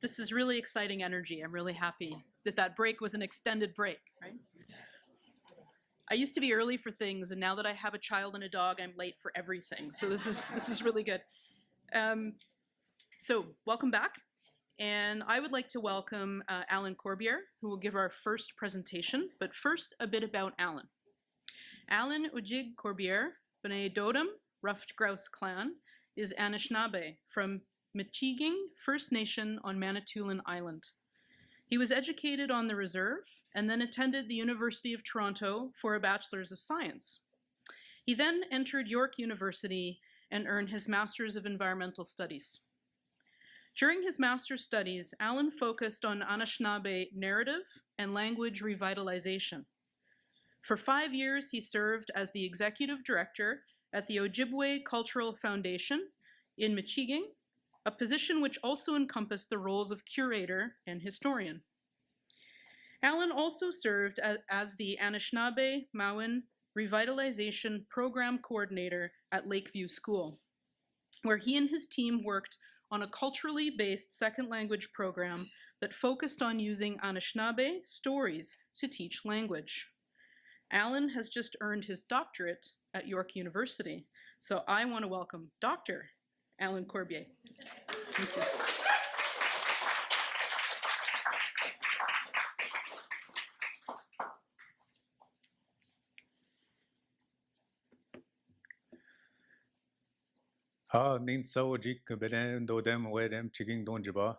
This is really exciting energy. I'm really happy that that break was an extended break, right? I used to be early for things, and now that I have a child and a dog, I'm late for everything. So this is really good. So welcome back. And I would like to welcome Alan Corbiere, who will give our first presentation. But first, a bit about Alan. Alan Ujig Corbiere, B'nai Dodom, Ruffed Grouse Clan, is Anishinaabe from Michiging First Nation on Manitoulin Island. He was educated on the reserve and then attended the University of Toronto for a Bachelor's of Science. He then entered York University and earned his Master's of Environmental Studies. During his master's studies, Alan focused on Anishinaabe narrative and language revitalization. For 5 years, he served as the executive director at the Ojibwe Cultural Foundation in Michiging, a position which also encompassed the roles of curator and historian. Alan also served as the Anishinaabe Mawin Revitalization Program Coordinator at Lakeview School, where he and his team worked on a culturally based second language program that focused on using Anishinaabe stories to teach language. Alan has just earned his doctorate at York University, so I want to welcome Dr. Alan Corbiere. Thank you. Nin Sawajik Beden Dodem Wedem Chigging Donjiba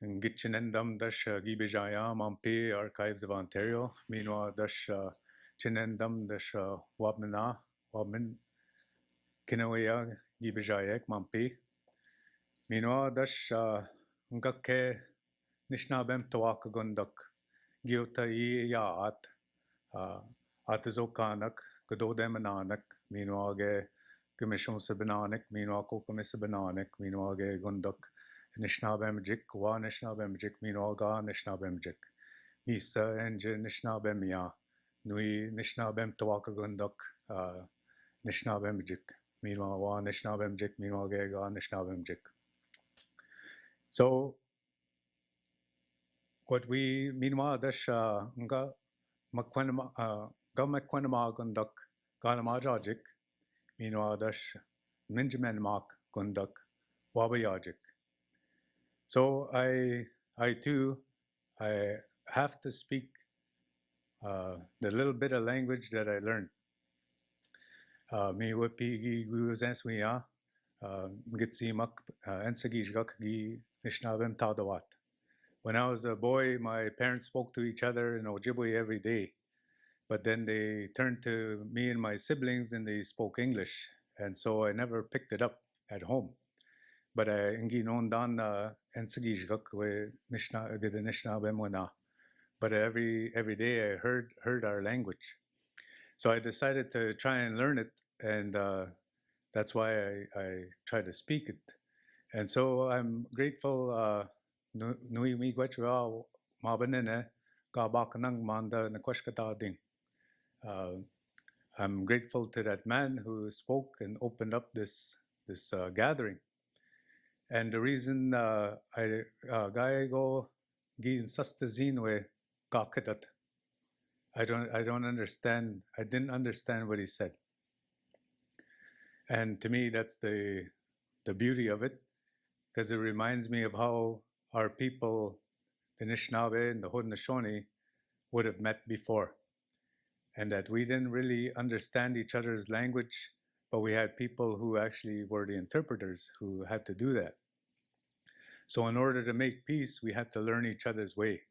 and Gitchinendam Dash Gibijaya Mampe Archives of Ontario. Meanwhile Dash Chinendam Dash Wabmana Wabmin Kinawaya Gibijayek Mampe. Meanwhile Dash Ngake Nishnabem Tawaka Gunduk Giota Yaat Atazokanak Gododem Ananak. Meanwhile Commission Sabananik, meanwhile Kokomis Bananik, meanwhile Gunduk, Nishnabemjik, Wa Nishnabemjik, meanwhile Ga Nishnabemjik, Nisa Engine Nishnabemia, Nui Nishnabem Tawaka Gunduk, Nishnabemjik, meanwhile Wa Nishnabemjik, meanwhile Ga Nishnabemjik. So, what we meanwhile dash Nga Makwenama Gunduk, Ganamajajik. Meanwhile, dash Minjaman Mak Gunduk Wabayajik. So I too have to speak the little bit of language that I learned. Me wapigi guzenswiya gitsimak ensagijgak gi nishnabem tadawat. When I was a boy, my parents spoke to each other in Ojibwe every day. But then they turned to me and my siblings and they spoke English. And so I never picked it up at home. But ingi non dan ensagijgak we nishna gida nishna bemwana. But every day I heard our language. So I decided to try and learn it, and that's why I try to speak it. And so I'm grateful nui mi gwachwa mabanene ga bakanang manda nakwashkata ding. I'm grateful to that man who spoke and opened up this gathering. And the reason I go gin sustazinwe kakatat, I don't understand. I didn't understand what he said. And to me, that's the beauty of it, because it reminds me of how our people, the Anishinaabe and the Haudenosaunee, would have met before. And that we didn't really understand each other's language, but we had people who actually were the interpreters who had to do that. So in order to make peace, we had to learn each other's way,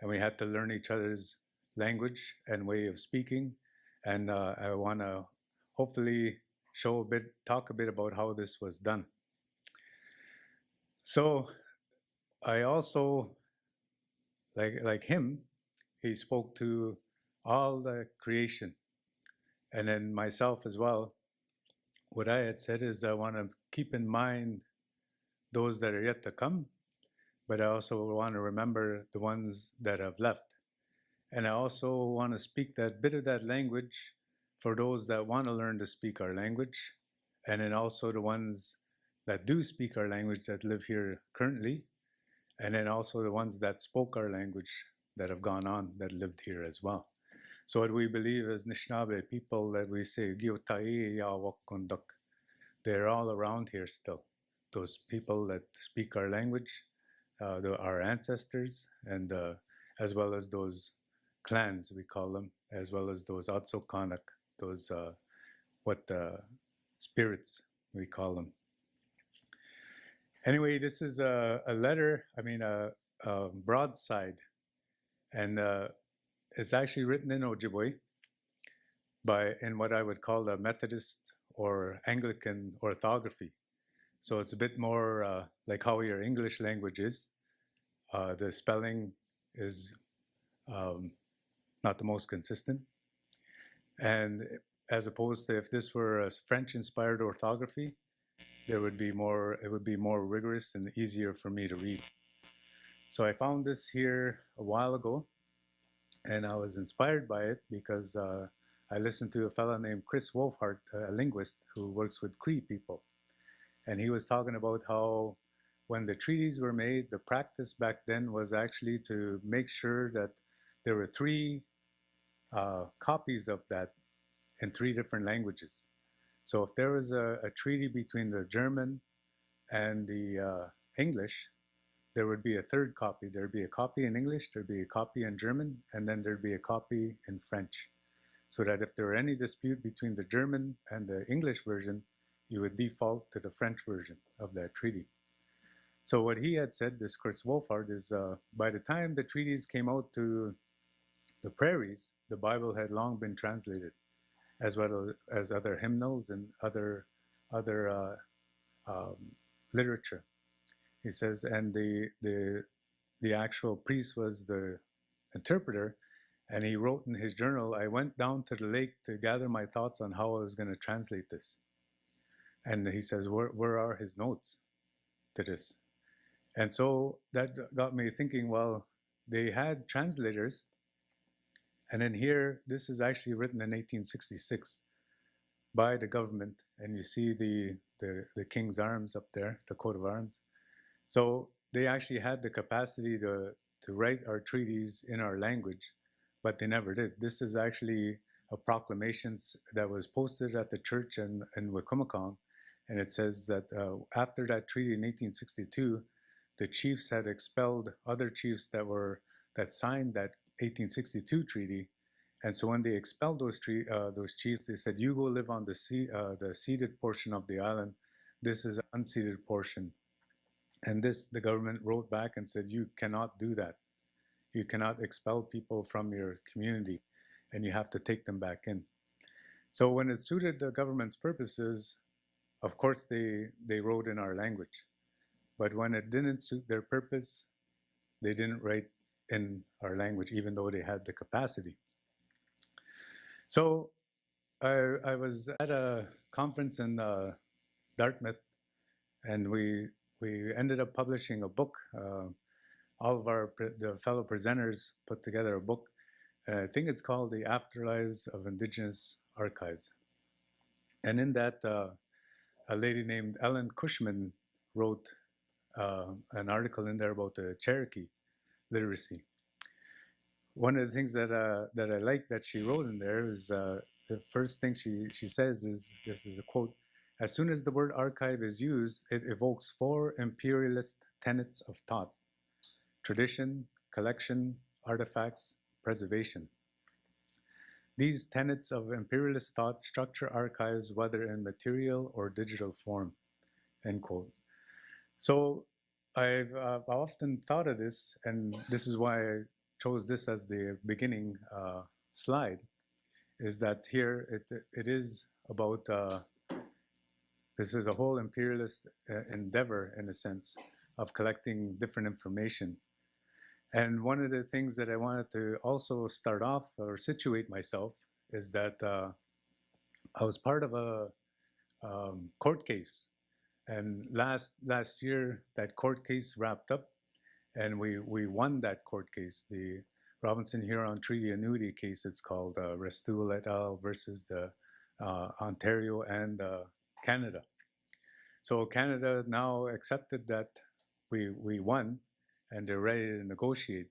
and we had to learn each other's language and way of speaking. And I want to hopefully talk a bit about how this was done. So I also, like him, he spoke to all the creation, and then myself as well. What I had said is I want to keep in mind those that are yet to come, but I also want to remember the ones that have left. And I also want to speak that bit of that language for those that want to learn to speak our language, and then also the ones that do speak our language that live here currently, and then also the ones that spoke our language that have gone on, that lived here as well. So what we believe as Anishinaabe people, that we say, န့είνʲန့ᎯᎯ, they're all around here still. Those people that speak our language, our ancestors, and as well as those clans, we call them, as well as those Atsokanak, those spirits, we call them. Anyway, this is a letter, a broadside, and it's actually written in Ojibwe in what I would call the Methodist or Anglican orthography. So it's a bit more like how your English language is. The spelling is not the most consistent. And as opposed to if this were a French-inspired orthography, it would be more rigorous and easier for me to read. So I found this here a while ago, and I was inspired by it because I listened to a fellow named खेरि ենዀભા, a linguist who works with Cree people. And he was talking about how when the treaties were made, the practice back then was actually to make sure that there were 3 copies of that in 3 different languages. So if there was a treaty between the German and the English, there would be a 3rd copy. There'd be a copy in English, there'd be a copy in German, and then there'd be a copy in French. So that if there were any dispute between the German and the English version, you would default to the French version of that treaty. So what he had said, this खेरि ենՉભા, is by the time the treaties came out to the prairies, the Bible had long been translated, as well as other hymnals and other literature. He says, and the actual priest was the interpreter, and he wrote in his journal, I went down to the lake to gather my thoughts on how I was going to translate this. And he says, where are his notes to this? And so that got me thinking, well, they had translators. And then here, this is actually written in 1866 by the government. And you see the king's arms up there, the coat of arms. So they actually had the capacity to write our treaties in our language, but they never did. This is actually a proclamation that was posted at the church in Wikwemekong. And it says that after that treaty in 1862, the chiefs had expelled other chiefs that signed that 1862 treaty. And so when they expelled those chiefs, they said, you go live on the ceded portion of the island. This is an unceded portion. And the government wrote back and said, you cannot do that. You cannot expel people from your community, and you have to take them back in. So when it suited the government's purposes, of course they wrote in our language. But when it didn't suit their purpose, they didn't write in our language, even though they had the capacity. So I was at a conference in Dartmouth, and we ended up publishing a book. All of the fellow presenters put together a book. I think it's called The Afterlives of Indigenous Archives. And in that, a lady named Ellen Cushman wrote an article in there about the Cherokee literacy. One of the things that I like that she wrote in there is the first thing she says is, this is a quote, as soon as the word archive is used, it evokes 4 imperialist tenets of thought: tradition, collection, artifacts, preservation. These tenets of imperialist thought structure archives whether in material or digital form, end quote. So I've often thought of this, and this is why I chose this as the beginning slide, is that here it is about, this is a whole imperialist endeavor, in a sense, of collecting different information. And one of the things that I wanted to also start off or situate myself is that I was part of a court case. And last year, that court case wrapped up, and we won that court case, the Robinson-Huron Treaty Annuity case. It's called Restoule et al. Versus the Ontario and Canada. So Canada now accepted that we won, and they're ready to negotiate.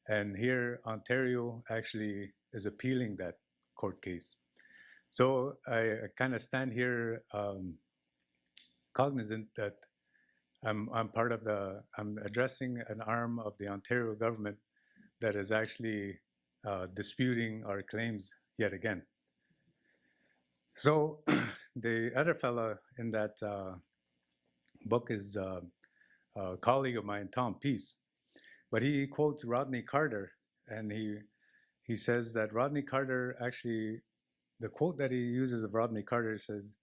And here, Ontario actually is appealing that court case. So I kind of stand here cognizant that I'm part of I'm addressing an arm of the Ontario government that is actually disputing our claims yet again. So the other fella in that book is a colleague of mine, Tom Peace, but he quotes Rodney Carter, and he says that Rodney Carter actually, the quote that he uses of Rodney Carter says,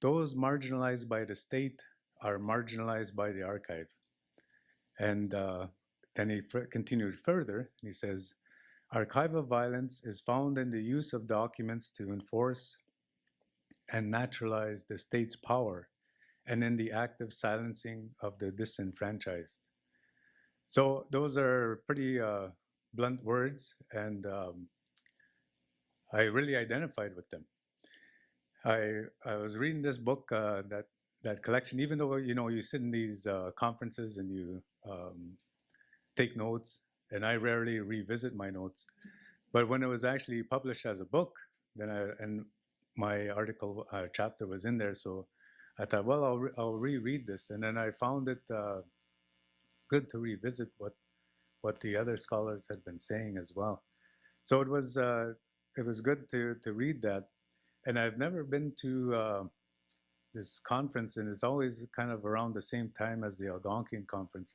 "Those marginalized by the state are marginalized by the archive." And then he continued further. He says, "Archival violence is found in the use of documents to enforce and naturalize the state's power, and in the active silencing of the disenfranchised." So those are pretty blunt words, and I really identified with them. I was reading this book, that collection, even though you sit in these conferences and you take notes, and I rarely revisit my notes, but when it was actually published as a book, then my article chapter was in there, so I thought, well, I'll reread this, and then I found it good to revisit what the other scholars had been saying as well. So it was good to read that, and I've never been to this conference, and it's always kind of around the same time as the Algonquian conference.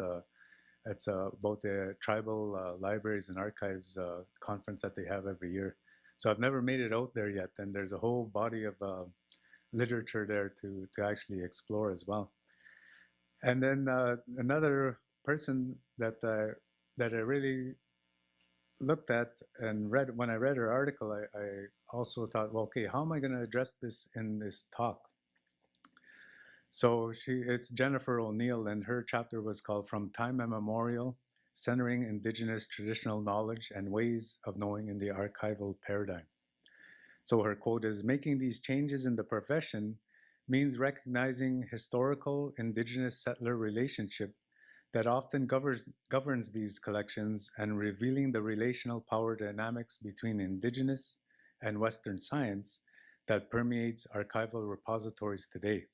It's about the tribal libraries and archives conference that they have every year. So I've never made it out there yet, and there's a whole body of literature there to actually explore as well. And then another person that I really looked at and read, when I read her article, I also thought, well, okay, how am I going to address this in this talk? So it's Jennifer O'Neill, and her chapter was called "From Time Immemorial, Centering Indigenous Traditional Knowledge and Ways of Knowing in the Archival Paradigm." So her quote is, "Making these changes in the profession means recognizing historical Indigenous settler relationship that often governs these collections and revealing the relational power dynamics between Indigenous and Western science that permeates archival repositories today.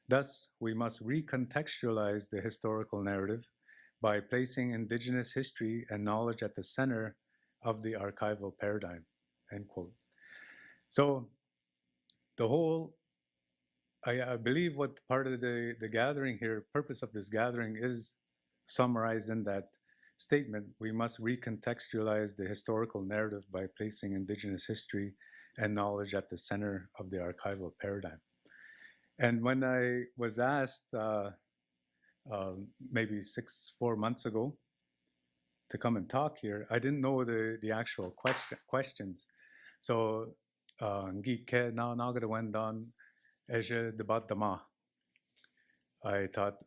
Thus, we must recontextualize the historical narrative by placing Indigenous history and knowledge at the center of the archival paradigm," end quote. So the whole, I believe what part of the gathering here, purpose of this gathering is summarized in that statement. We must recontextualize the historical narrative by placing Indigenous history and knowledge at the center of the archival paradigm. And when I was asked maybe 4 months ago to come and talk here, I didn't know the actual questions. So Ngike na nagada Wendat eje debat dama. I thought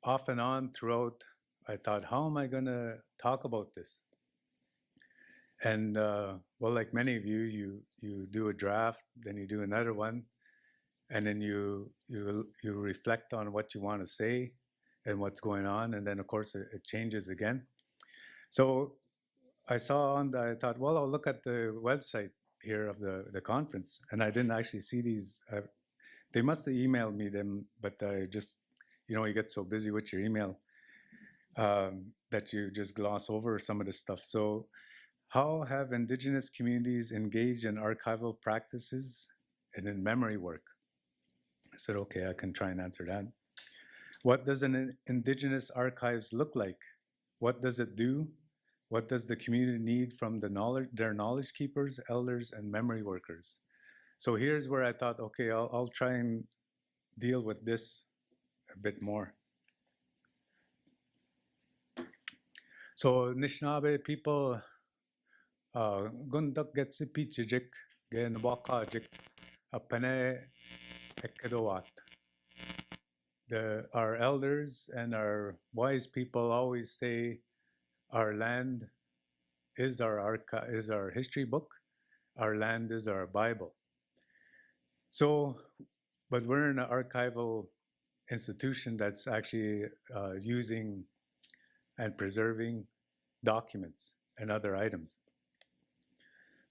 off and on throughout, I thought, how am I going to talk about this? And well, like many of you do a draft, then you do another one, and then you reflect on what you want to say and what's going on, and then of course it changes again. So I thought, well, I'll look at the website here of the conference, and I didn't actually see these. They must have emailed me them, but I just, you get so busy with your email that you just gloss over some of this stuff. So how have Indigenous communities engaged in archival practices and in memory work? I said, okay, I can try and answer that. What does an Indigenous archives look like? What does it do? What does the community need from their knowledge keepers, elders, and memory workers? So here's where I thought, okay, I'll try and deal with this a bit more. So Anishinaabe people, gundak getsi pichijik, gen wakajik, apane ekedowat. Our elders and our wise people always say, our land is our history book, our land is our Bible. So, but we're in an archival institution that's actually using and preserving documents and other items.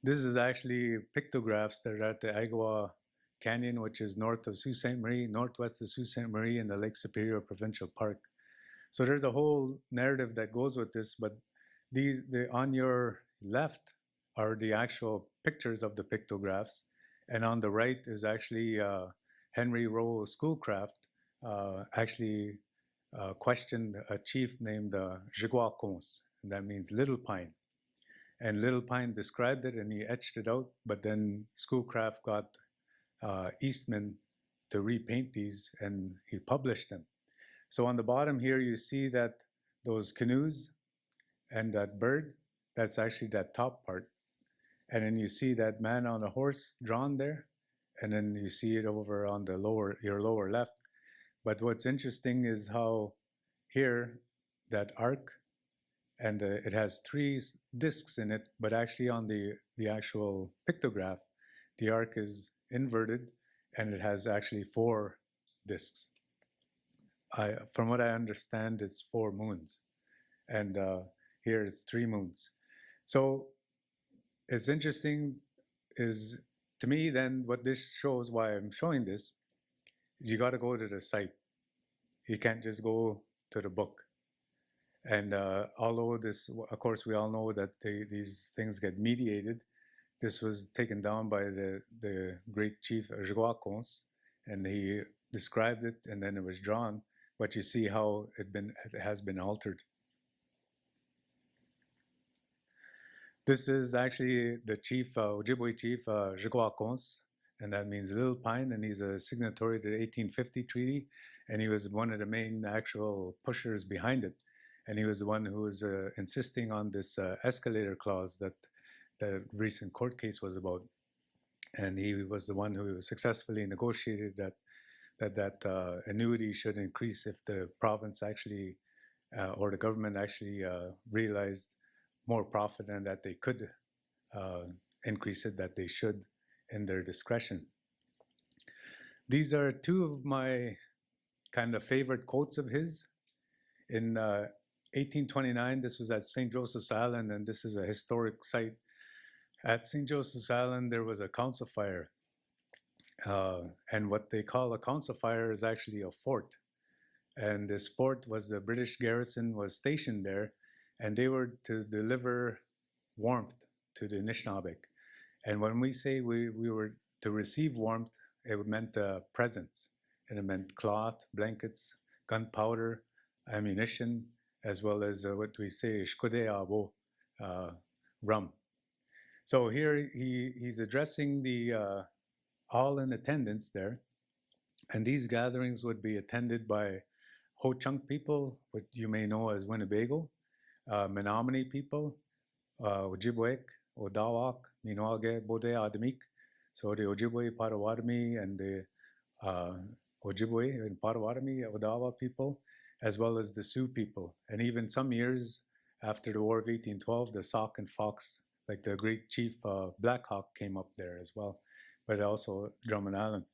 This is actually pictographs that are at the Agua Canyon, which is north of Sault Ste. Marie, northwest of Sault Ste. Marie in the Lake Superior Provincial Park. So there's a whole narrative that goes with this, but on your left are the actual pictures of the pictographs, and on the right is actually Henry Rowe Schoolcraft actually questioned a chief named ÂģiGuaCons, and that means Little Pine. And Little Pine described it and he etched it out, but then Schoolcraft got Eastman to repaint these and he published them. So on the bottom here, you see that those canoes and that bird, that's actually that top part. And then you see that man on a horse drawn there, and then you see it over on the your lower left. But what's interesting is how here, that arc, and it has 3 discs in it, but actually on the actual pictograph, the arc is inverted, and it has actually 4 discs. From what I understand, it's 4 moons, and here it's 3 moons. So it's interesting is, to me then, what this shows, why I'm showing this, is you got to go to the site. You can't just go to the book. And although this, of course, we all know that these things get mediated, this was taken down by the great chief ÂģiGuaCons, and he described it, and then it was drawn. But you see how it has been altered. This is actually the chief, Ojibwe chief ÂģiGuaCons, and that means Little Pine, and he's a signatory to the 1850 treaty, and he was one of the main actual pushers behind it. And he was the one who was insisting on this escalator clause that the recent court case was about. And he was the one who successfully negotiated that annuity should increase if the province actually, or the government actually realized more profit and that they could increase it, that they should in their discretion. These are 2 of my kind of favorite quotes of his. In 1829, this was at St. Joseph's Island, and this is a historic site. At St. Joseph's Island, there was a council fire. And what they call a council fire is actually a fort. And this fort was the British garrison was stationed there, and they were to deliver warmth to the Anishinaabe. And when we say we were to receive warmth, it meant presents. And it meant cloth, blankets, gunpowder, ammunition, as well as what we say, ṕiðiʁ rum. So here he's addressing the all in attendance there. And these gatherings would be attended by Ho-Chunk people, what you may know as Winnebago, Menominee people, Ojibwe, Odawak, Minoalge, Bode, Adamik. So the Ojibwe, Potawatomi, and the Ojibwe and Potawatomi, Odawa people, as well as the Sioux people. And even some years after the War of 1812, the Sauk and Fox, like the great chief Black Hawk, came up there as well, but also Drummond Island.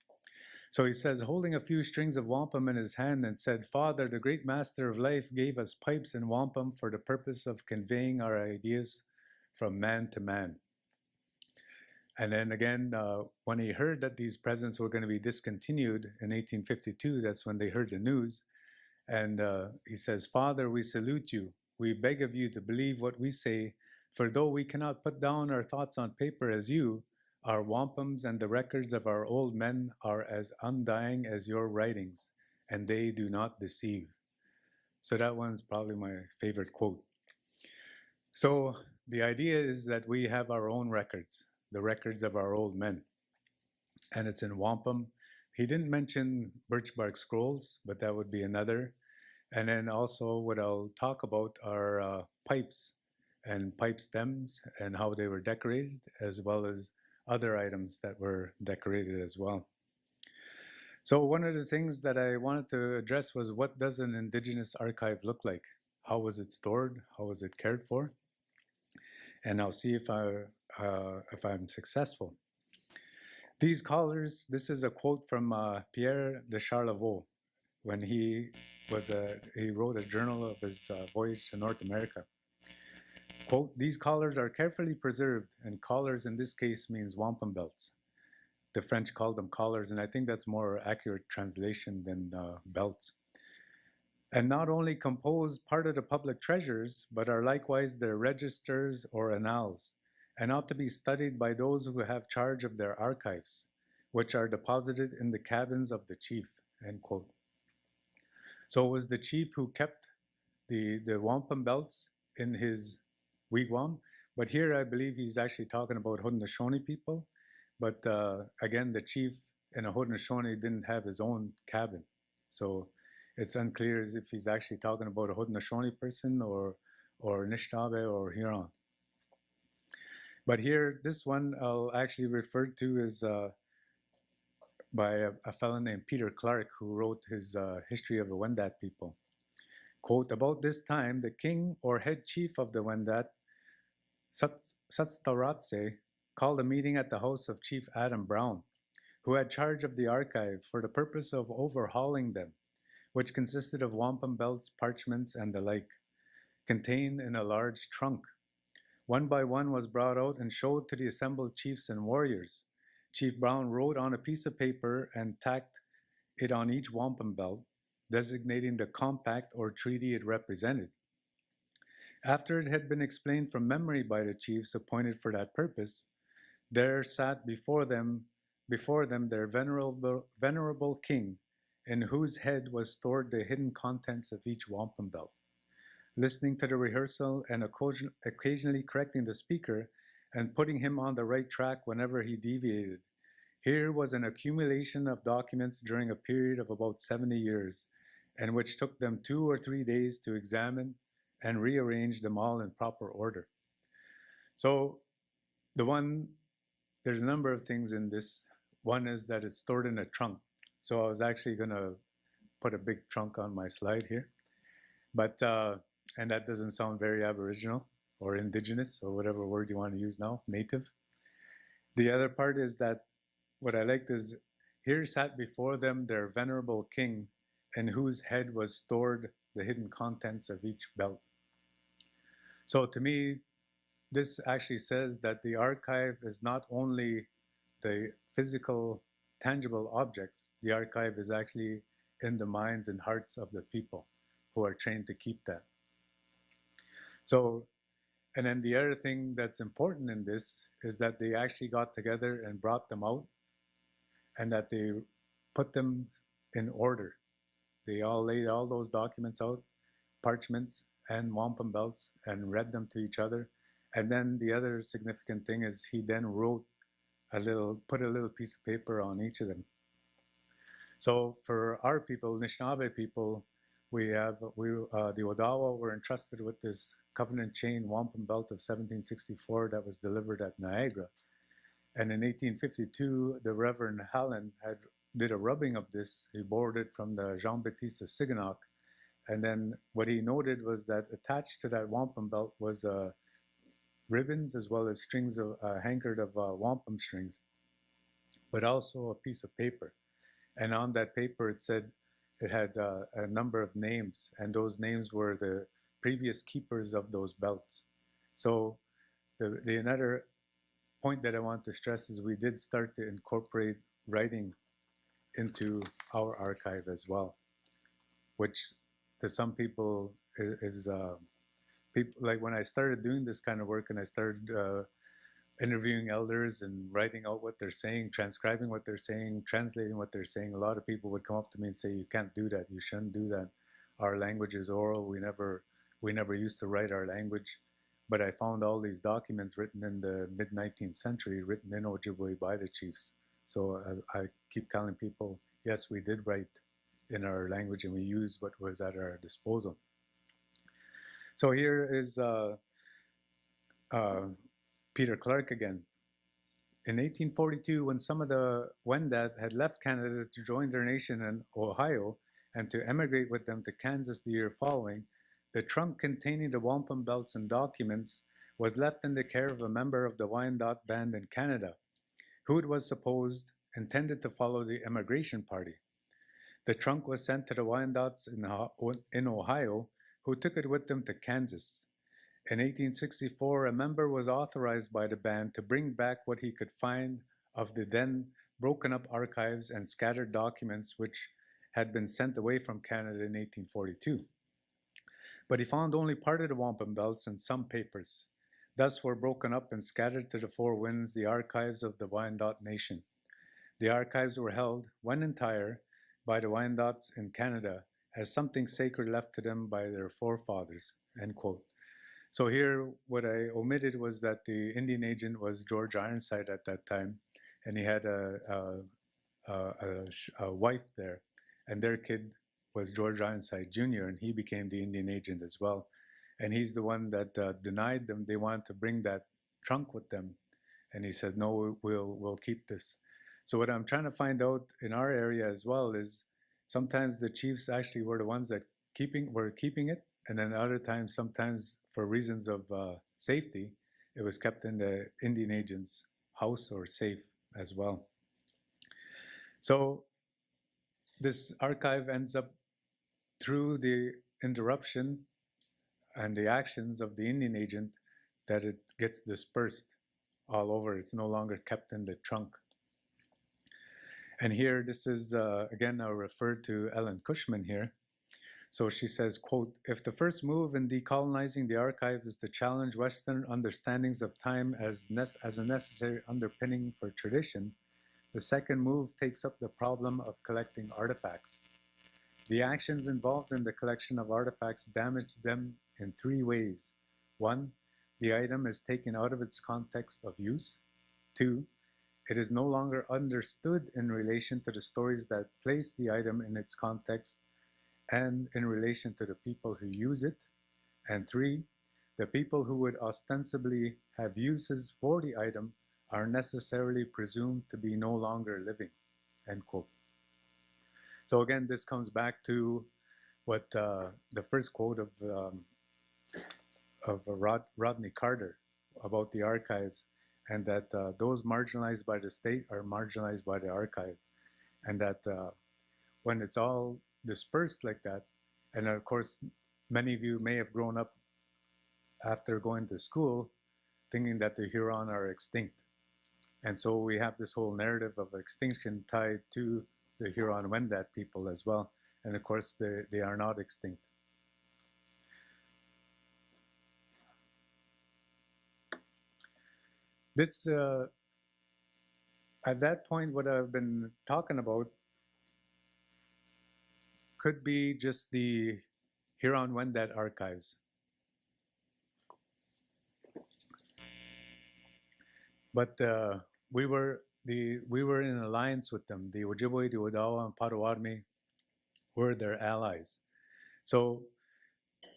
So he says, holding a few strings of wampum in his hand, and said, Father, the great master of life gave us pipes and wampum for the purpose of conveying our ideas from man to man. And then again, when he heard that these presents were going to be discontinued in 1852, that's when they heard the news. And he says, Father, we salute you. We beg of you to believe what we say, for though we cannot put down our thoughts on paper as you, our wampums and the records of our old men are as undying as your writings, and they do not deceive. So that one's probably my favorite quote. So the idea is that we have our own records, the records of our old men, and it's in wampum. He didn't mention birch bark scrolls, but that would be another. And then also what I'll talk about are pipes and pipe stems and how they were decorated, as well as other items that were decorated as well. So one of the things that I wanted to address was, what does an Indigenous archive look like? How was it stored? How was it cared for? And I'll see if I'm successful. These collars, this is a quote from Âİnpare de ÇaRlevoix, when he wrote a journal of his voyage to North America. Quote, "These collars are carefully preserved," and collars in this case means wampum belts. The French called them collars, and I think that's more accurate translation than belts. "And not only compose part of the public treasures, but are likewise their registers or annals, and ought to be studied by those who have charge of their archives, which are deposited in the cabins of the chief," end quote. So it was the chief who kept the wampum belts in his wigwam, but here I believe he's actually talking about Haudenosaunee people. But again, the chief in a Haudenosaunee didn't have his own cabin, so it's unclear as if he's actually talking about a Haudenosaunee person or Anishinaabe or Huron. But here, this one I'll actually refer to as by a fellow named Peter Clark, who wrote his history of the Wendat people. Quote, "About this time, the king or head chief of the Wendat, ~Ꭿဿ罹, called a meeting at the house of Chief Adam Brown, who had charge of the archive for the purpose of overhauling them, which consisted of wampum belts, parchments, and the like, contained in a large trunk. One by one was brought out and showed to the assembled chiefs and warriors. Chief Brown wrote on a piece of paper and tacked it on each wampum belt, designating the compact or treaty it represented. After it had been explained from memory by the chiefs appointed for that purpose, there sat before them their venerable king, in whose head was stored the hidden contents of each wampum belt. Listening to the rehearsal and occasionally correcting the speaker and putting him on the right track whenever he deviated, here was an accumulation of documents during a period of about 70 years, and which took them 2 or 3 days to examine and rearrange them all in proper order." So there's a number of things in this. One is that it's stored in a trunk. So I was actually going to put a big trunk on my slide here. But, and that doesn't sound very Aboriginal or indigenous or whatever word you want to use now, native. The other part is that what I liked is, "Here sat before them their venerable king, in whose head was stored the hidden contents of each belt." So to me, this actually says that the archive is not only the physical, tangible objects, the archive is actually in the minds and hearts of the people who are trained to keep that. So, and then the other thing that's important in this is that they actually got together and brought them out, and that they put them in order. They all laid all those documents out, parchments and wampum belts, and read them to each other. And then the other significant thing is he then put a little piece of paper on each of them. So for our people, Anishinaabe people, the Ȯʔʌʌʌ were entrusted with this covenant chain wampum belt of 1764 that was delivered at Niagara. And in 1852, the Reverend Hallen did a rubbing of this. He borrowed it from the Jean-Baptiste Siganok. And then what he noted was that attached to that wampum belt was ribbons as well as strings of hankered of wampum strings, but also a piece of paper. And on that paper, it had a number of names, and those names were the previous keepers of those belts. So the another point that I want to stress is we did start to incorporate writing into our archive as well, which to some people is people, like when I started doing this kind of work and I started interviewing elders and writing out what they're saying, transcribing what they're saying, translating what they're saying, a lot of people would come up to me and say, "You can't do that, you shouldn't do that. Our language is oral, we never used to write our language." But I found all these documents written in the mid-19th century, written in Ojibwe by the chiefs. So I keep telling people, yes, we did write in our language and we used what was at our disposal. So here is Peter Clark again. In 1842, when some of the Wendat had left Canada to join their nation in Ohio and to emigrate with them to Kansas the year following, the trunk containing the wampum belts and documents was left in the care of a member of the Wendat band in Canada, who it was supposed intended to follow the emigration party. The trunk was sent to the Wyandots in Ohio, who took it with them to Kansas. In 1864, a member was authorized by the band to bring back what he could find of the then broken up archives and scattered documents which had been sent away from Canada in 1842. But he found only part of the wampum belts and some papers. Thus were broken up and scattered to the four winds the archives of the Wyandot nation. The archives were held, when entire, by the Wyandots in Canada as something sacred left to them by their forefathers, end quote. So here, what I omitted was that the Indian agent was George Ironside at that time, and he had a wife there, and their kid was George Ironside Jr., and he became the Indian agent as well. And he's the one that denied them. They wanted to bring that trunk with them, and he said, no, we'll keep this. So what I'm trying to find out in our area as well is sometimes the chiefs actually were the ones that were keeping it, and then other times, sometimes for reasons of safety, it was kept in the Indian agent's house or safe as well. So this archive ends up through the interruption and the actions of the Indian agent that it gets dispersed all over. It's no longer kept in the trunk. And here, this is, again, I referred to Ellen Cushman here. So she says, quote, if the first move in decolonizing the archive is to challenge Western understandings of time as a necessary underpinning for tradition, the second move takes up the problem of collecting artifacts. The actions involved in the collection of artifacts damage them in three ways. One, the item is taken out of its context of use. Two, it is no longer understood in relation to the stories that place the item in its context and in relation to the people who use it. And three, the people who would ostensibly have uses for the item are necessarily presumed to be no longer living, end quote. So again, this comes back to what the first quote of Rodney Carter about the archives, and that those marginalized by the state are marginalized by the archive, and that when it's all dispersed like that, and of course, many of you may have grown up after going to school thinking that the Huron are extinct. And so we have this whole narrative of extinction tied to the Huron Wendat people as well. And of course, they are not extinct. This, at that point, what I've been talking about could be just the Huron Wendat archives. But we were in alliance with them. The Ojibwe, the Odawa, and Potawatomi were their allies. So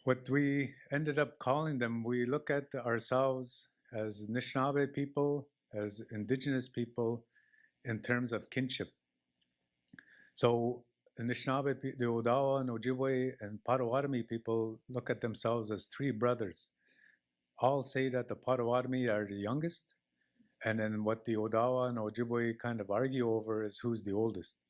what we ended up calling them, we look at ourselves as Anishinaabe people, as indigenous people, in terms of kinship. So Anishinaabe, the Odawa and Ojibwe and Potawatomi people look at themselves as three brothers. All say that the Potawatomi are the youngest, and then what the Odawa and Ojibwe kind of argue over is who's the oldest.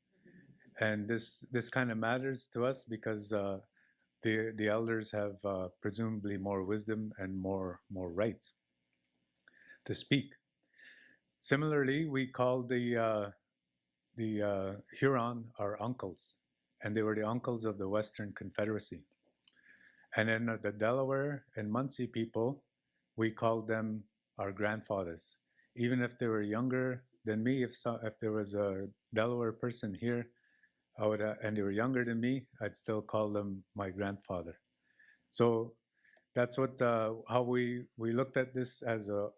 And this kind of matters to us because the elders have presumably more wisdom and more rights to speak. Similarly, we called the Huron our uncles, and they were the uncles of the Western Confederacy. And then the Delaware and Munsee people, we called them our grandfathers. Even if they were younger than me, if there was a Delaware person here, I would, and they were younger than me, I'd still call them my grandfather. So that's what how we looked at this as a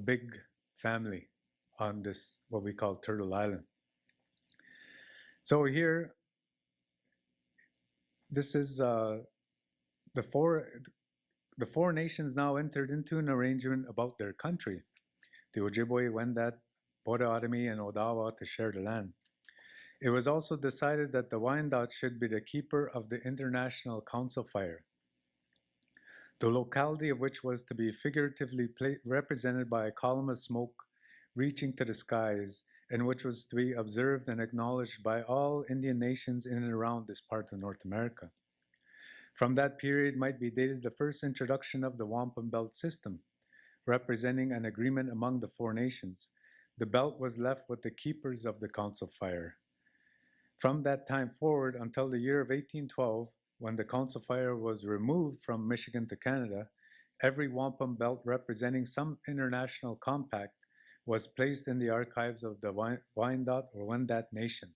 big family on this, what we call Turtle Island. So here, this is the four nations now entered into an arrangement about their country. The Ojibwe, Wendat, Potawatomi, and Odawa to share the land. It was also decided that the Wyandot should be the keeper of the International Council Fire, the locality of which was to be figuratively represented by a column of smoke reaching to the skies and which was to be observed and acknowledged by all Indian nations in and around this part of North America. From that period might be dated the first introduction of the wampum belt system, representing an agreement among the four nations. The belt was left with the keepers of the council fire. From that time forward until the year of 1812, when the council fire was removed from Michigan to Canada, every wampum belt representing some international compact was placed in the archives of the Wendat or Wendat nation.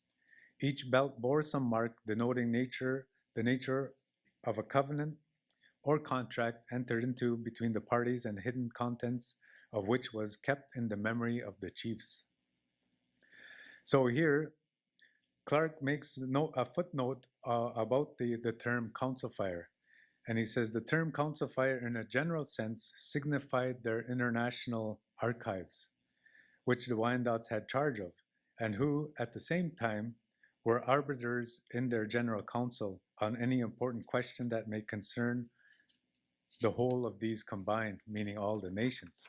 Each belt bore some mark denoting the nature of a covenant or contract entered into between the parties and hidden contents of which was kept in the memory of the chiefs. So here, Clark makes a footnote about the term council fire. And he says the term council fire in a general sense signified their international archives, which the Wyandotts had charge of, and who at the same time were arbiters in their general council on any important question that may concern the whole of these combined, meaning all the nations.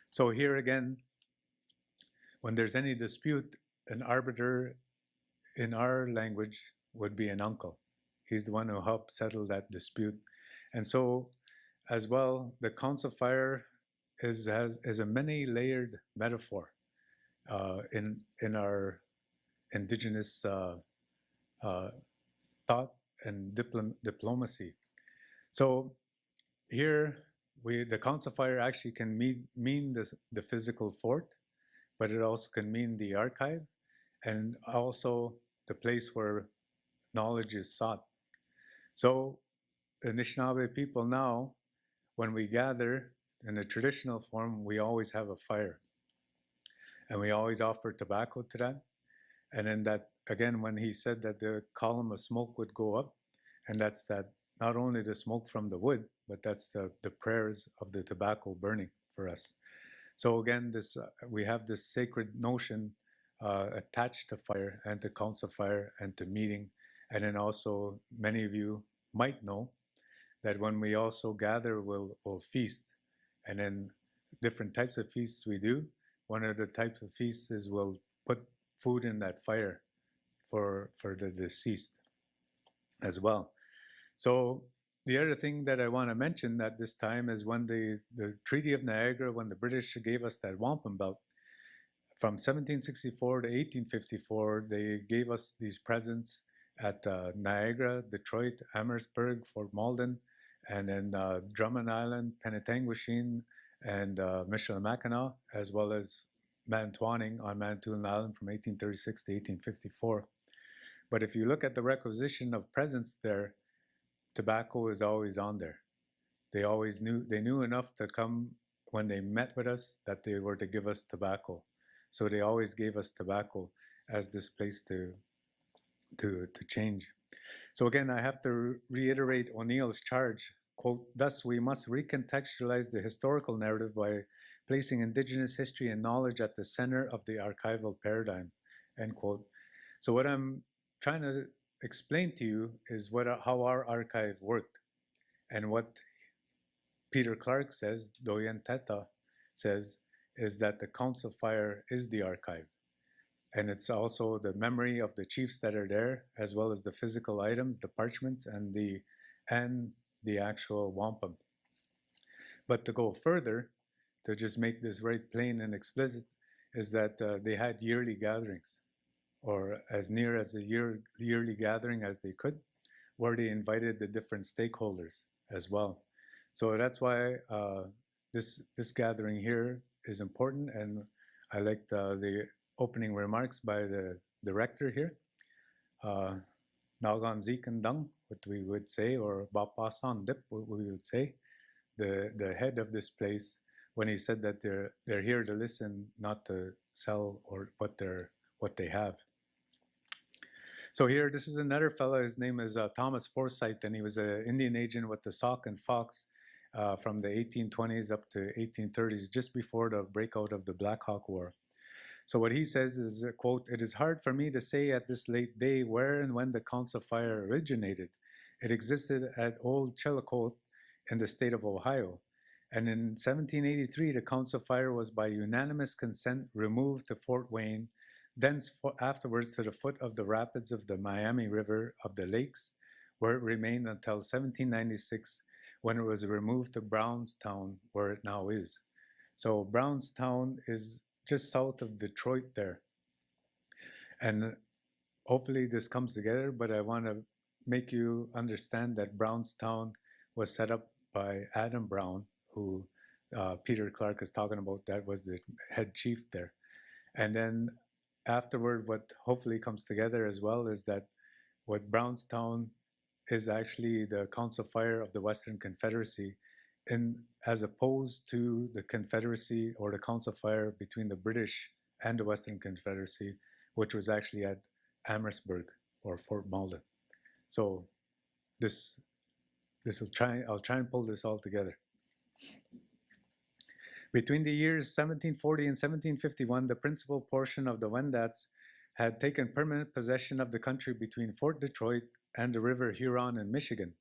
So here again, when there's any dispute, an arbiter in our language would be an uncle. He's the one who helped settle that dispute. And so as well, the council fire is a many-layered metaphor in our indigenous thought and diplomacy. So here, the council fire actually can mean the physical fort, but it also can mean the archive and also the place where knowledge is sought. So the Anishinaabe people now, when we gather in a traditional form, we always have a fire. And we always offer tobacco to that. And then that, again, when he said that the column of smoke would go up, and that's that not only the smoke from the wood, but that's the prayers of the tobacco burning for us. So again, this we have this sacred notion attached to fire and to council fire and to meeting. And then also, many of you might know that when we also gather, we'll feast. And then different types of feasts we do. One of the types of feasts is we'll put food in that fire for the deceased as well. So the other thing that I want to mention at this time is when the Treaty of Niagara, when the British gave us that wampum belt, from 1764 to 1854, they gave us these presents at Niagara, Detroit, Amherstburg, Fort Malden, and then Drummond Island, Jourdan, and Michilimackinac, as well as Manitowoc on Manitoulin Island from 1836 to 1854. But if you look at the requisition of presents there, tobacco is always on there. They knew enough to come when they met with us that they were to give us tobacco. So they always gave us tobacco as this place to change. So again, I have to reiterate O'Neill's charge, quote, "Thus we must recontextualize the historical narrative by placing Indigenous history and knowledge at the center of the archival paradigm," end quote. So what I'm trying to explain to you is how our archive worked. And what Peter Clark says, ﷺ Teta says, is that the council fire is the archive. And it's also the memory of the chiefs that are there, as well as the physical items, the parchments, and the actual wampum. But to go further, to just make this very plain and explicit, is that they had yearly gatherings, or as near as a yearly gathering as they could, where they invited the different stakeholders as well. So that's why this gathering here is important, and I liked the opening remarks by the director here, Nagan Zikandang, what we would say, or Bapasan Dip, what we would say, the head of this place, when he said that they're here to listen, not to sell or what they have. So here, this is another fellow. His name is Thomas Forsyth, and he was an Indian agent with the Sauk and Fox from the 1820s up to 1830s, just before the breakout of the Black Hawk War. So what he says is, quote, "It is hard for me to say at this late day where and when the council fire originated. It existed at Old Cherokee in the state of Ohio, And in 1783, the Council Fire was by unanimous consent removed to Fort Wayne, thence afterwards to the foot of the rapids of the Miami River of the Lakes, where it remained until 1796, when it was removed to Brownstown, where it now is. So Brownstown is just south of Detroit there. And hopefully this comes together, but I want to make you understand that Brownstown was set up by Adam Brown, who Peter Clark is talking about. That was the head chief there. And then afterward, what hopefully comes together as well is that what Brownstown is actually the Council Fire of the Western Confederacy, as opposed to the Confederacy or the Council Fire between the British and the Western Confederacy, which was actually at Amherstburg or Fort Malden. So I'll try and pull this all together. Between the years 1740 and 1751, the principal portion of the Wendats had taken permanent possession of the country between Fort Detroit and the River Huron in Michigan.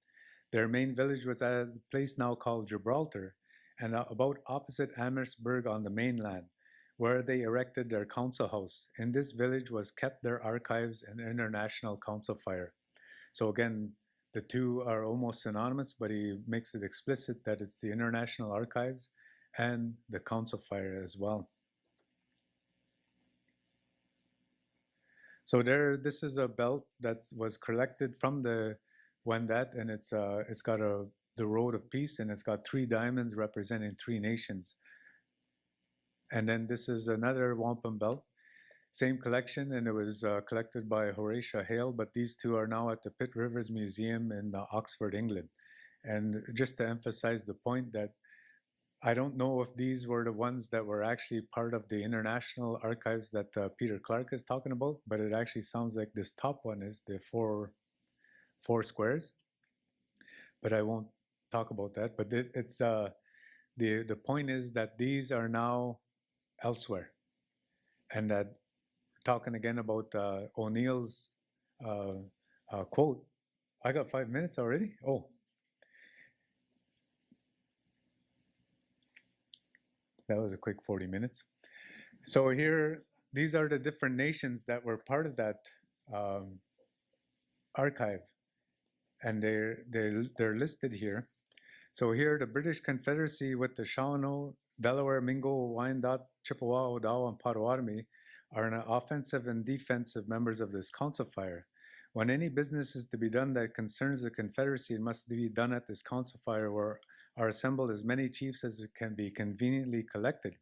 Their main village was at a place now called Gibraltar, and about opposite Amherstburg on the mainland, where they erected their council house. In this village was kept their archives and international council fire. So again, the two are almost synonymous, but he makes it explicit that it's the international archives and the council fire as well. So this is a belt that was collected from the Wendat, and it's got the road of peace, and it's got 3 diamonds representing 3 nations. And then this is another wampum belt, same collection, and it was collected by Horatio Hale, but these 2 are now at the Pitt Rivers Museum in Oxford, England. And just to emphasize the point that I don't know if these were the ones that were actually part of the international archives that Peter Clark is talking about, but it actually sounds like this top one is the four squares. But I won't talk about that. But it's the point is that these are now elsewhere, and that talking again about O'Neill's quote. I got 5 minutes already. Oh. That was a quick 40 minutes. So here, these are the different nations that were part of that archive, and they're listed here. So here, the British Confederacy with the Shawanoe, Delaware, Mingo, Wendat, Chippewa, Odawa, and Potawatomi are an offensive and defensive members of this council fire. When any business is to be done that concerns the Confederacy, it must be done at this council fire where are assembled as many chiefs as can be conveniently collected.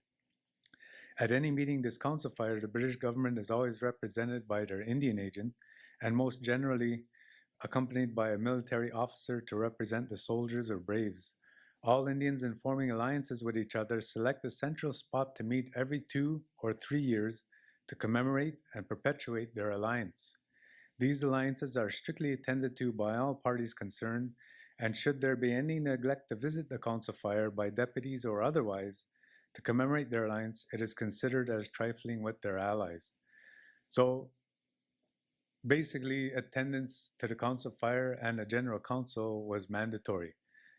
At any meeting this council fire, the British government is always represented by their Indian agent, and most generally accompanied by a military officer to represent the soldiers or braves. All Indians in forming alliances with each other select a central spot to meet every 2 or 3 years to commemorate and perpetuate their alliance. These alliances are strictly attended to by all parties concerned, and should there be any neglect to visit the council fire by deputies or otherwise to commemorate their alliance, it is considered as trifling with their allies. So basically, attendance to the council fire and the general council was mandatory.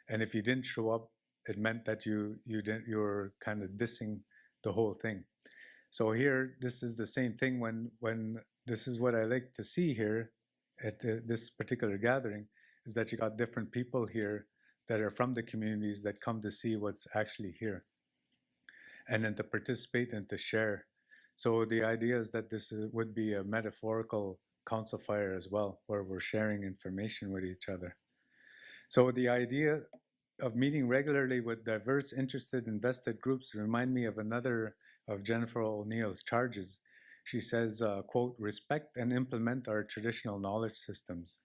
And if you didn't show up, it meant that you were kind of dissing the whole thing. So here, this is the same thing when this is what I like to see here at this particular gathering, is that you got different people here that are from the communities that come to see what's actually here, and then to participate and to share. So the idea is that this would be a metaphorical council fire as well, where we're sharing information with each other. So the idea of meeting regularly with diverse, interested, invested groups remind me of another of Jennifer O'Neill's charges. She says, quote, respect and implement our traditional knowledge systems.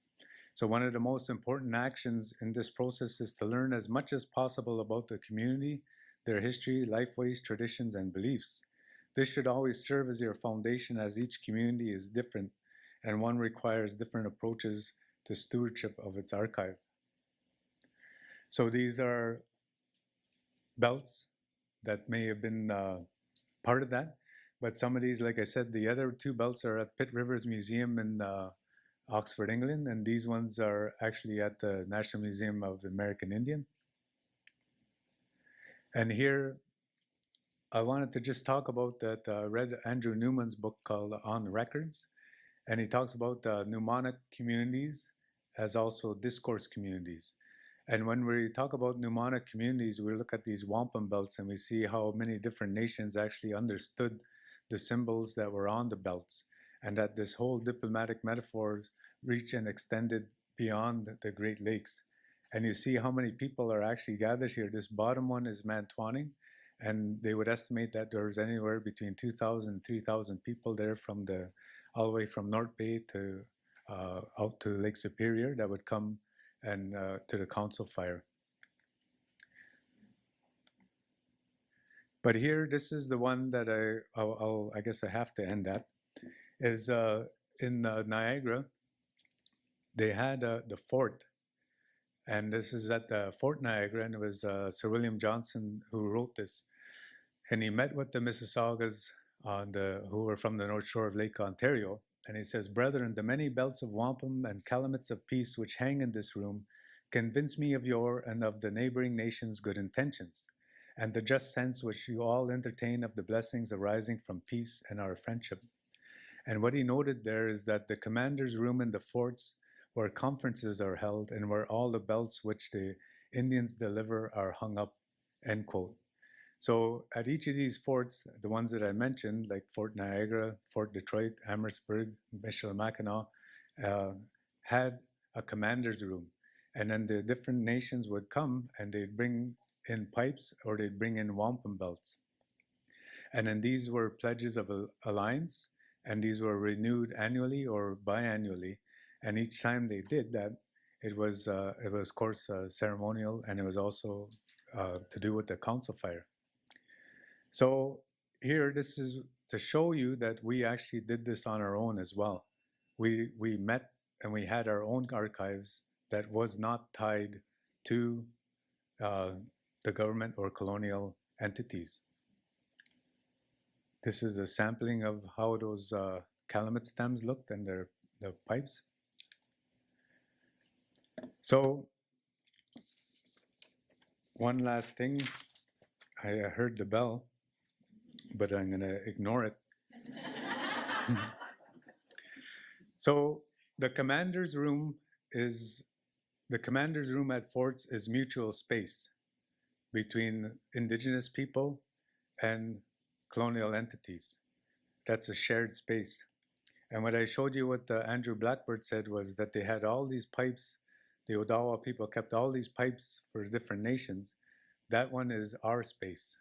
So one of the most important actions in this process is to learn as much as possible about the community, their history, lifeways, traditions, and beliefs. This should always serve as your foundation, as each community is different and one requires different approaches to stewardship of its archive. So these are belts that may have been part of that, but some of these, like I said, the other 2 belts are at Pitt Rivers Museum in Oxford, England, and these ones are actually at the National Museum of American Indian. And here, I wanted to just talk about that. Read Andrew Newman's book called On Records, and he talks about mnemonic communities as also discourse communities. And when we talk about mnemonic communities, we look at these wampum belts and we see how many different nations actually understood the symbols that were on the belts, and that this whole diplomatic metaphor reached and extended beyond the Great Lakes. And you see how many people are actually gathered here. This bottom one is Mantuaning, and they would estimate that there's anywhere between 2,000 and 3,000 people there from all the way from North Bay to out to Lake Superior that would come and to the council fire. But here, this is the one that I guess I have to end at, is in Niagara, they had the fort. And this is at Fort Niagara, and it was Sir William Johnson who wrote this. And he met with the Mississaugas who were from the North Shore of Lake Ontario. And he says, "Brethren, the many belts of wampum and calumets of peace which hang in this room convince me of your and of the neighboring nations' good intentions, and the just sense which you all entertain of the blessings arising from peace and our friendship." And what he noted there is that the commander's room in the forts where conferences are held and where all the belts which the Indians deliver are hung up, end quote. So at each of these forts, the ones that I mentioned, like Fort Niagara, Fort Detroit, Amherstburg, Michilimackinac, had a commander's room. And then the different nations would come and they'd bring in pipes or they'd bring in wampum belts. And then these were pledges of alliance, and these were renewed annually or biannually. And each time they did that, it was of course ceremonial, and it was also to do with the council fire. So here, this is to show you that we actually did this on our own as well. We met and we had our own archives that was not tied to the government or colonial entities. This is a sampling of how those calumet stems looked and the pipes. So one last thing, I heard the bell, but I'm going to ignore it. So the commander's room at forts is mutual space between indigenous people and colonial entities. That's a shared space. And what I showed you, what Andrew Blackbird said, was that they had all these pipes. The Odawa people kept all these pipes for different nations. That one is our space.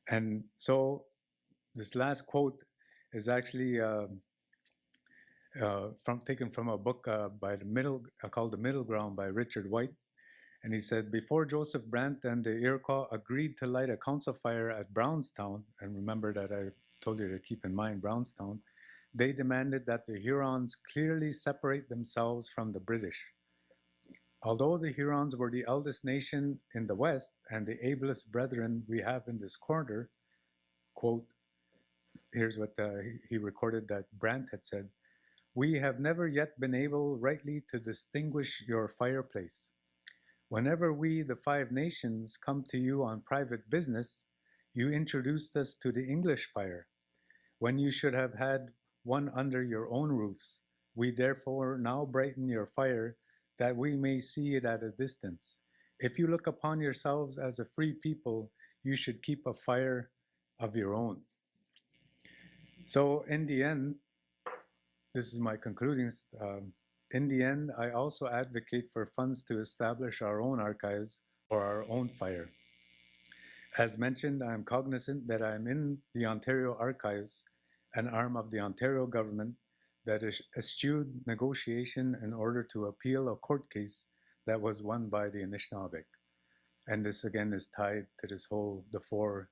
And so this last quote is actually taken from a book called The Middle Ground by Richard White. And he said, "Before Joseph Brant and the Iroquois agreed to light a council fire at Brownstown," and remember that I told you to keep in mind Brownstown, "they demanded that the Hurons clearly separate themselves from the British. Although the Hurons were the eldest nation in the West and the ablest brethren we have in this quarter," quote, here's what he recorded that Brant had said, "we have never yet been able rightly to distinguish your fireplace. Whenever we, the Five Nations, come to you on private business, you introduced us to the English fire, when you should have had one under your own roofs. We therefore now brighten your fire, that we may see it at a distance. If you look upon yourselves as a free people, you should keep a fire of your own." So in the end, this is my concluding. In the end, I also advocate for funds to establish our own archives or our own fire. As mentioned, I am cognizant that I am in the Ontario Archives, an arm of the Ontario government that eschewed negotiation in order to appeal a court case that was won by the Anishinaabe. And this again is tied to the four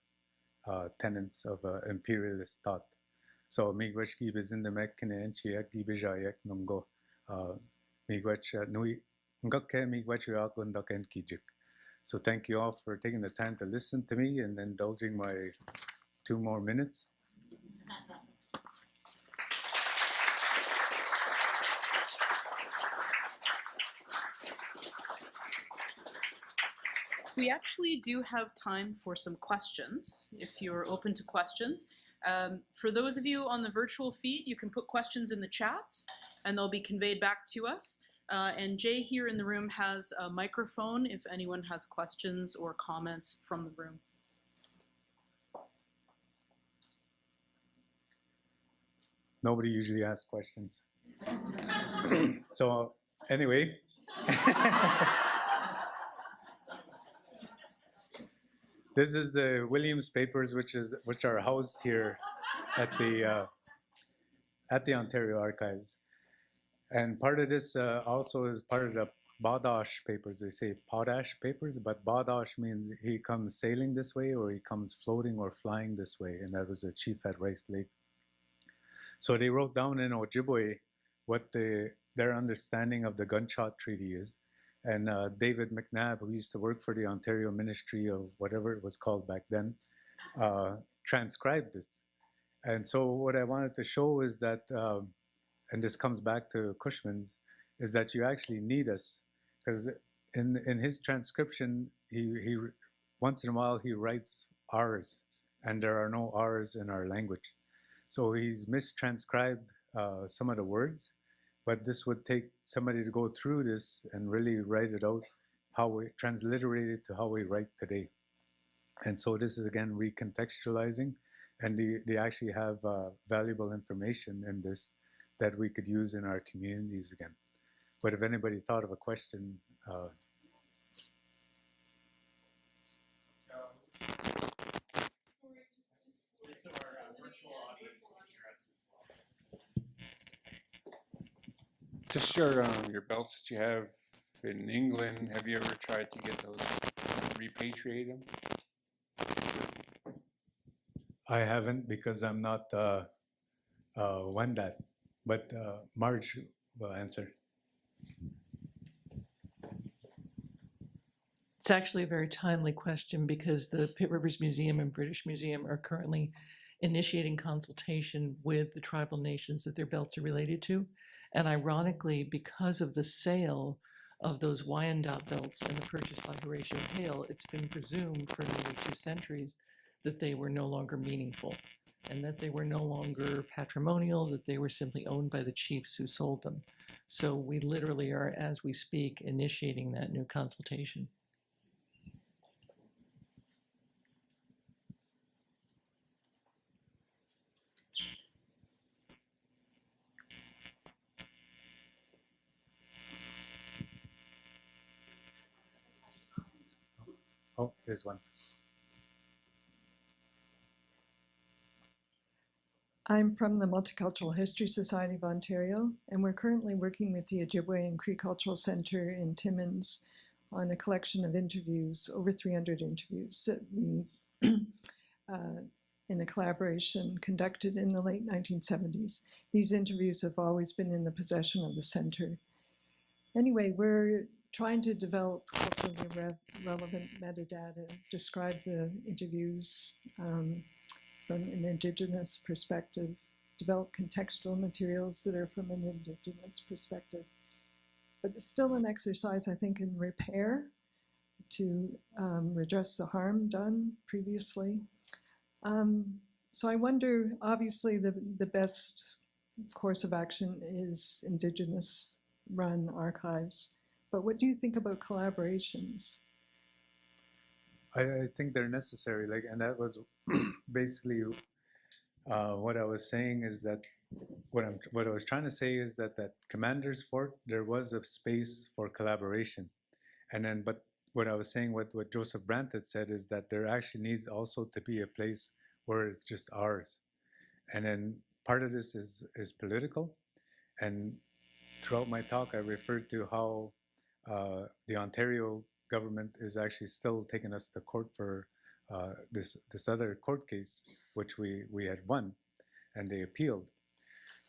tenets of imperialist thought. So miigwech gibes in the mek kinenchiek gibejayek nungo miigwech nui ngake miigwech yakundak and kijik. So thank you all for taking the time to listen to me and indulging my 2 more minutes. We actually do have time for some questions, if you're open to questions. For those of you on the virtual feed, you can put questions in the chats, and they'll be conveyed back to us. And Jay here in the room has a microphone if anyone has questions or comments from the room. Nobody usually asks questions. So anyway, this is the Williams papers, which are housed here at the Ontario Archives. And part of this also is part of the Badash papers. They say potash papers, but Badash means he comes sailing this way, or he comes floating or flying this way. And that was a chief at Rice Lake. So they wrote down in Ojibwe what their understanding of the gunshot treaty is. And David McNabb, who used to work for the Ontario Ministry of whatever it was called back then, transcribed this. And so what I wanted to show is that, and this comes back to Cushman's, is that you actually need us. Because in his transcription, he once in a while he writes R's, and there are no R's in our language. So he's mistranscribed some of the words, but this would take somebody to go through this and really write it out, how we transliterate it to how we write today. And so this is again recontextualizing, and they actually have valuable information in this that we could use in our communities again. But if anybody thought of a question, Just your belts that you have in England, have you ever tried to get those, repatriate them? I haven't, because I'm not Wendat, but Marge will answer. It's actually a very timely question, because the Pitt Rivers Museum and British Museum are currently initiating consultation with the tribal nations that their belts are related to. And ironically, because of the sale of those Wendat belts and the purchase by Horatio Hale, it's been presumed for nearly 2 centuries that they were no longer meaningful, and that they were no longer patrimonial, that they were simply owned by the chiefs who sold them. So we literally are, as we speak, initiating that new consultation. Oh, here's one. I'm from the Multicultural History Society of Ontario, and we're currently working with the Ojibwe and Cree Cultural Centre in Timmins on a collection of interviews, over 300 interviews that we, in a collaboration conducted in the late 1970s. These interviews have always been in the possession of the centre. Anyway, we're trying to develop culturally relevant metadata, describe the interviews from an Indigenous perspective, develop contextual materials that are from an Indigenous perspective. But it's still an exercise, I think, in repair to redress the harm done previously. So I wonder, obviously the best course of action is Indigenous run archives, but what do you think about collaborations? I think they're necessary, like, and that was basically what I was saying, is that what I was trying to say is that Commander's Fort, there was a space for collaboration, and then but what I was saying, what Joseph Brandt had said, is that there actually needs also to be a place where it's just ours, and then part of this is political, and throughout my talk I referred to how the Ontario government is actually still taking us to court for this other court case, which we had won, and they appealed.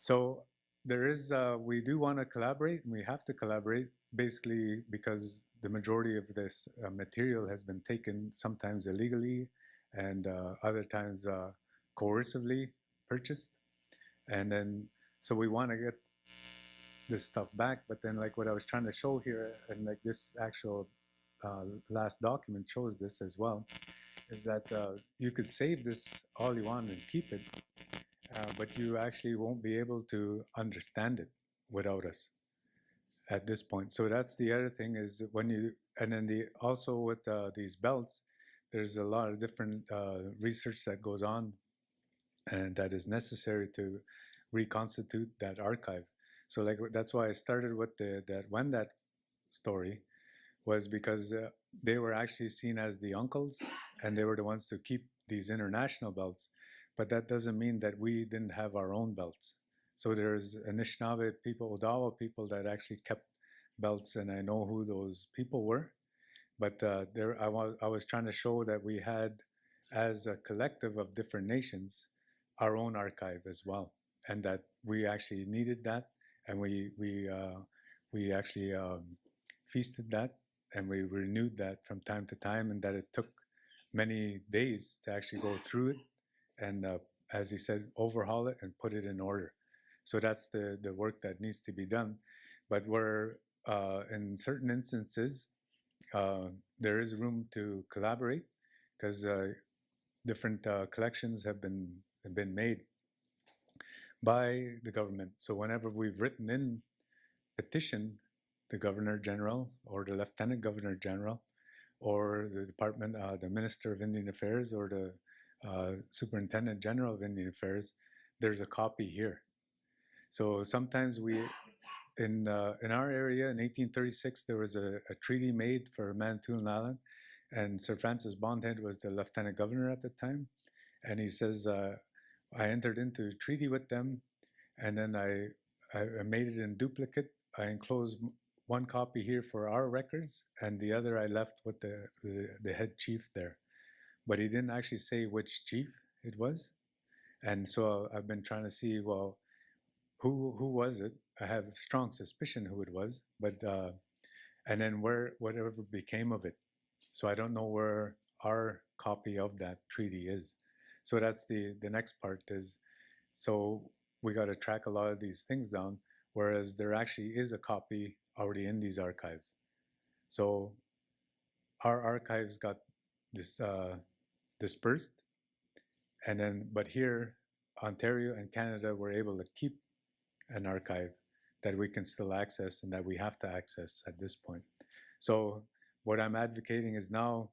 So there is, we do want to collaborate, and we have to collaborate, basically because the majority of this material has been taken, sometimes illegally, and other times coercively purchased. And then, so we want to get this stuff back, but then like what I was trying to show here, and like this actual last document shows this as well, is that you could save this all you want and keep it, but you actually won't be able to understand it without us at this point. So that's the other thing is when you, and then also with these belts, there's a lot of different research that goes on and that is necessary to reconstitute that archive. So like that's why I started with that Wendat story, was because they were actually seen as the uncles and they were the ones to keep these international belts. But that doesn't mean that we didn't have our own belts. So there's Anishinaabe people, Odawa people that actually kept belts, and I know who those people were. But I was trying to show that we had, as a collective of different nations, our own archive as well, and that we actually needed that, and we actually feasted that, and we renewed that from time to time, and that it took many days to actually go through it, and as he said, overhaul it and put it in order. So that's the work that needs to be done. But we're in certain instances, there is room to collaborate because different collections have been made by the government. So whenever we've written in petition the Governor General or the Lieutenant Governor General or the Department, the Minister of Indian Affairs or the Superintendent General of Indian Affairs, there's a copy here. So sometimes we, in our area in 1836, there was a treaty made for Manitoulin Island, and Sir Francis Bondhead was the Lieutenant Governor at the time, and he says, I entered into a treaty with them, and then I made it in duplicate. I enclosed one copy here for our records, and the other I left with the head chief there. But he didn't actually say which chief it was. And so I've been trying to see, well, who was it? I have strong suspicion who it was, but and then whatever became of it. So I don't know where our copy of that treaty is. So that's the next part is, so we got to track a lot of these things down, whereas there actually is a copy already in these archives. So our archives got this dispersed, and then, but here, Ontario and Canada were able to keep an archive that we can still access and that we have to access at this point. So what I'm advocating is now,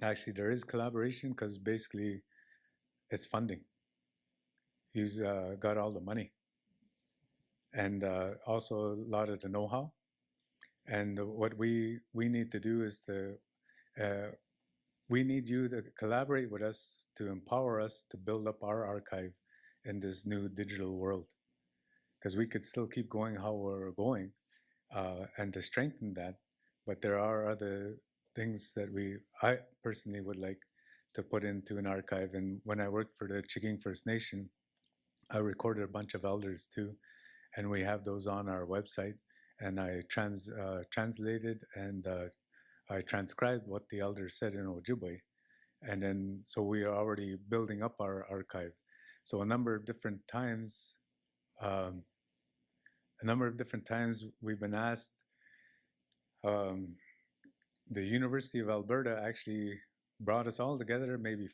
actually there is collaboration because basically it's funding. He's got all the money and also a lot of the know-how. And what we need to do is we need you to collaborate with us to empower us to build up our archive in this new digital world. Because we could still keep going how we're going and to strengthen that. But there are other things that I personally would like to put into an archive. And when I worked for the Cherokee First Nation, I recorded a bunch of elders too. And we have those on our website. And I translated and I transcribed what the elders said in Ojibwe. And then, so we are already building up our archive. So a number of different times, we've been asked, the University of Alberta actually brought us all together maybe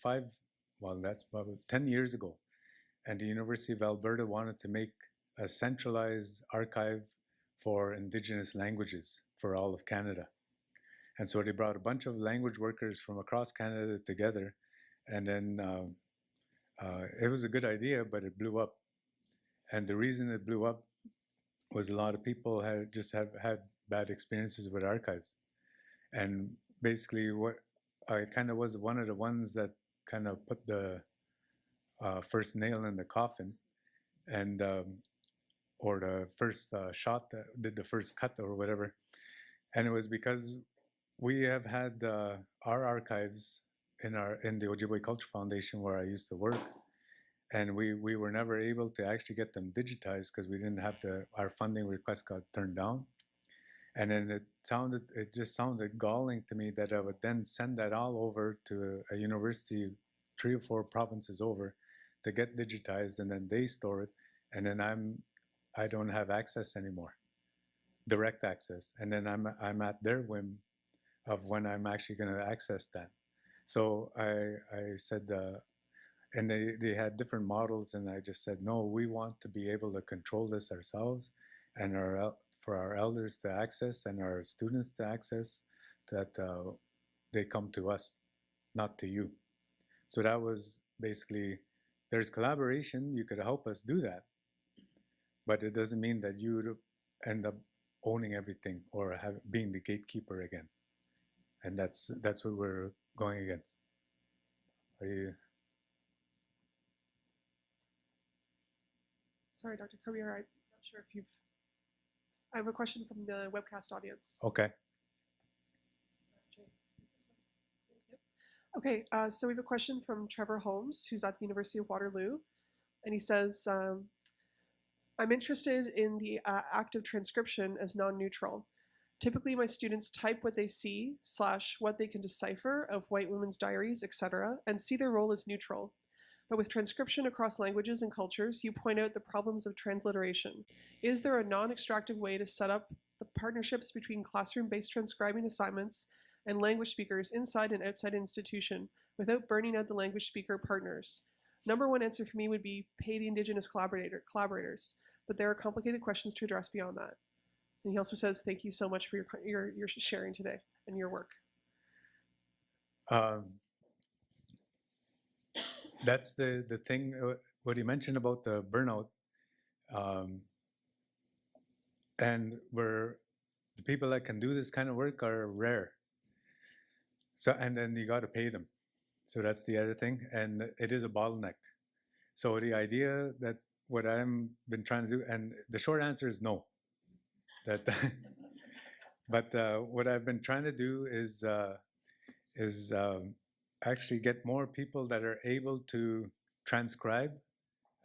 that's about 10 years ago. And the University of Alberta wanted to make a centralized archive for Indigenous languages for all of Canada. And so they brought a bunch of language workers from across Canada together. And then it was a good idea, but it blew up. And the reason it blew up was a lot of people had bad experiences with archives. And basically what I kind of was one of the ones that kind of put the first nail in the coffin, and or the first shot that did the first cut or whatever. And it was because we have had our archives in the Ojibwe Culture Foundation where I used to work, and we were never able to actually get them digitized because we didn't have our funding request got turned down. And then it just sounded galling to me that I would then send that all over to a university 3 or 4 provinces over to get digitized, and then they store it, and then I don't have access anymore, direct access, and then I'm at their whim of when I'm actually going to access that. So I said, and they had different models, and I just said, no, we want to be able to control this ourselves, and for our elders to access and our students to access, that they come to us, not to you. So that was basically, there's collaboration, you could help us do that, but it doesn't mean that you would end up owning everything or being the gatekeeper again. And that's what we're going against. Are you? Sorry, Dr. Corbiere, I'm not sure if you've... I have a question from the webcast audience. Okay. Okay, so we have a question from Trevor Holmes, who's at the University of Waterloo. And he says, I'm interested in the act of transcription as non-neutral. Typically, my students type what they see / what they can decipher of white women's diaries, etc., and see their role as neutral. But with transcription across languages and cultures, you point out the problems of transliteration. Is there a non-extractive way to set up the partnerships between classroom-based transcribing assignments and language speakers inside and outside institution without burning out the language speaker partners? Number one answer for me would be pay the Indigenous collaborators, but there are complicated questions to address beyond that. And he also says, thank you so much for your sharing today and your work. That's the thing, what he mentioned about the burnout. And where the people that can do this kind of work are rare. So, and then you got to pay them. So that's the other thing. And it is a bottleneck. So the idea that what I've been trying to do, and the short answer is no. That, but what I've been trying to do is actually get more people that are able to transcribe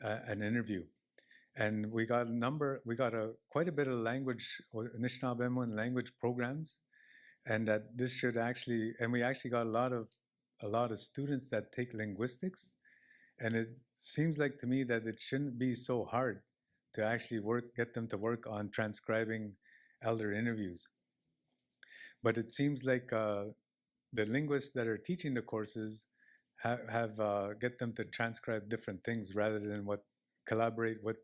an interview. And we got quite a bit of language, or Anishinaabe language programs, and that this should actually, and we actually got a lot of students that take linguistics, and it seems like to me that it shouldn't be so hard to actually get them to work on transcribing elder interviews. But it seems like the linguists that are teaching the courses get them to transcribe different things rather than collaborate with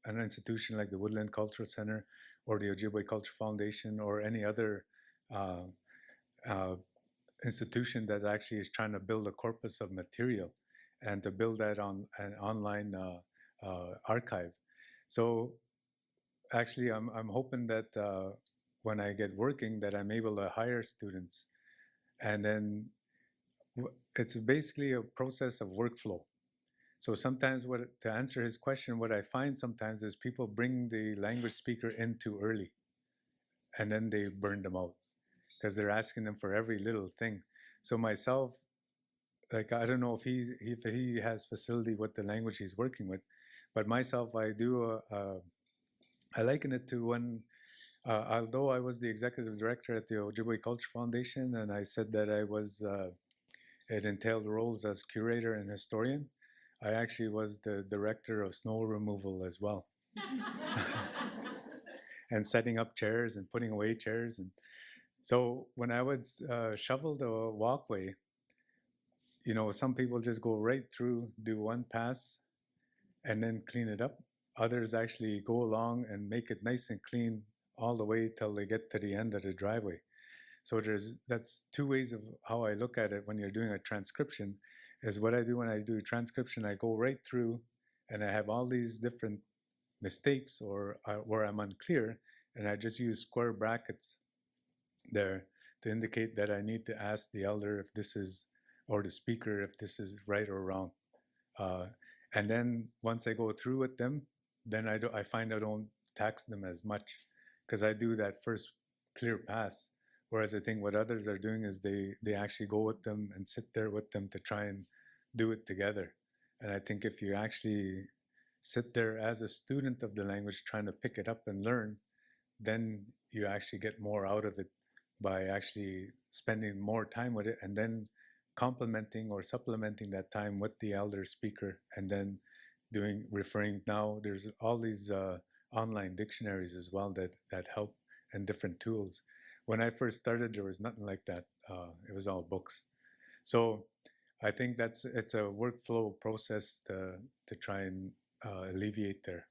an institution like the Woodland Cultural Center or the Ojibwe Culture Foundation or any other institution that actually is trying to build a corpus of material and to build that on an online archive. So actually I'm hoping that when I get working that I'm able to hire students, and then it's basically a process of workflow. So sometimes to answer his question, what I find sometimes is people bring the language speaker in too early and then they burn them out because they're asking them for every little thing. So myself, like, I don't know if he has facility with the language he's working with, but myself, I liken it to when, although I was the executive director at the Ojibwe Culture Foundation, and I said that it entailed roles as curator and historian, I actually was the director of snow removal as well. And setting up chairs and putting away chairs. And so when I would shovel the walkway, you know, some people just go right through, do one pass, and then clean it up. Others actually go along and make it nice and clean all the way till they get to the end of the driveway. So that's two ways of how I look at it when you're doing a transcription. Is what I do when I do transcription, I go right through and I have all these different mistakes or where I'm unclear, and I just use square brackets there to indicate that I need to ask the elder if this is, or the speaker if this is right or wrong. And then once I go through with them, then I find I don't tax them as much because I do that first clear pass. Whereas I think what others are doing is they actually go with them and sit there with them to try and do it together. And I think if you actually sit there as a student of the language trying to pick it up and learn, then you actually get more out of it by actually spending more time with it and then complementing or supplementing that time with the elder speaker and then referring. Now there's all these online dictionaries as well that help and different tools. when I first started, there was nothing like that. It was all books. So I think it's a workflow process to try and alleviate their